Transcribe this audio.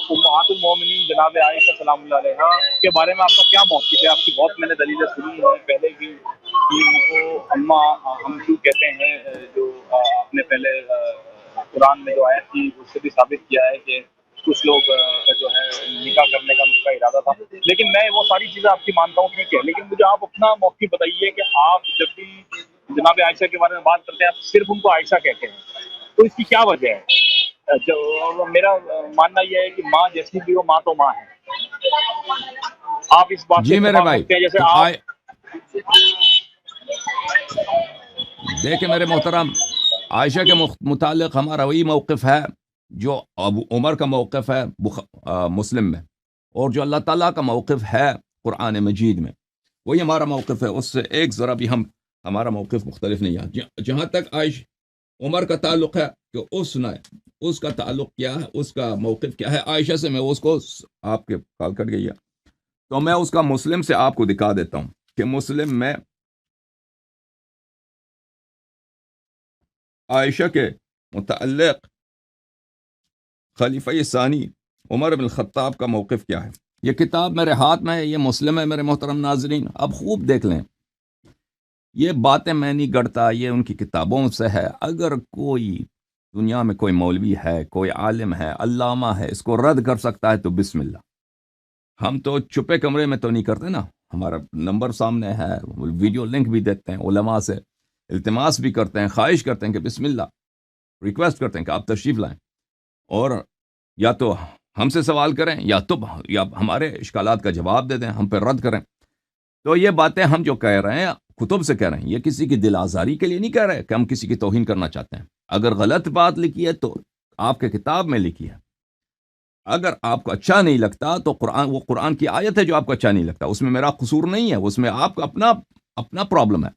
उम्महात उल मोमिनीन जनाब आयशा सलाम अलैहा के बारे में आपका क्या मौक़िफ़ है? आपकी बहुत मैंने दलीलें सुनी हैं पहले भी कि उनको अम्मा हम क्यों कहते हैं, जो आपने पहले कुरान में जो आयत थी उससे भी साबित किया है कि कुछ लोग जो है निकाह करने का उनका इरादा था। लेकिन मैं वो सारी चीज़ें आपकी मानता हूँ, ठीक है, लेकिन मुझे आप अपना मौक़िफ़ बताइए कि आप जब भी जनाब आयशा के बारे में बात करते हैं आप सिर्फ़ उनको आयशा कहते हैं, तो इसकी क्या वजह है? जो मेरा मानना ये है कि माँ जैसी भी हो, माँ तो माँ है। आप इस बात से जी मेरे इत्तेफ़ाक़ भाई, रखते हैं जैसे तो आप। देखे मेरे मोहतरम, आयशा के मुतालिक हमारा वही मौक़िफ़ है जो अबू उमर का मौक़िफ़ है मुस्लिम में, और जो अल्लाह ताला का मौक़िफ़ है कुरान मजीद में, वही हमारा मौक़िफ़ है। उससे एक ज़रा भी हमारा मौक़िफ़ मुख्तलिफ नहीं है। जहाँ तक उमर का ताल्लुक़ है कि उसका ताल्लुक़ क्या है, उसका मौक़िफ़ क्या है आयशा से, मैं उसको आपके कॉल कट गई है तो मैं उसका मुस्लिम से आपको दिखा देता हूँ कि मुस्लिम में आयशा के मुतअल्लिक़ खलीफा सानी उमर बिन खत्ताब का मौक़िफ़ क्या है। ये किताब मेरे हाथ में है, ये मुस्लिम है मेरे मोहतरम नाज़रीन, अब खूब देख लें। ये बातें मैं नहीं गढ़ता, ये उनकी किताबों से है। अगर कोई दुनिया में कोई मौलवी है, कोई आलिम है, अल्लामा है, इसको रद्द कर सकता है तो बिस्मिल्लाह। हम तो छुपे कमरे में तो नहीं करते ना, हमारा नंबर सामने है, वीडियो लिंक भी देते हैं, उलमा से इल्तिमास भी करते हैं, ख्वाहिश करते हैं कि बिस्मिल्लाह, रिक्वेस्ट करते हैं कि आप तशरीफ़ लाएं और या तो हमसे सवाल करें या हमारे इश्कालात का जवाब दे दें, हम पर रद्द करें। तो ये बातें हम जो कह रहे हैं कुतुब से कह रहे हैं, ये किसी की दिल आज़ारी के लिए नहीं कह रहे कि हम किसी की तौहीन करना चाहते हैं। अगर गलत बात लिखी है तो आपके किताब में लिखी है, अगर आपको अच्छा नहीं लगता तो कुरान की आयत है जो आपको अच्छा नहीं लगता, उसमें मेरा कसूर नहीं है, उसमें आपका अपना अपना प्रॉब्लम है।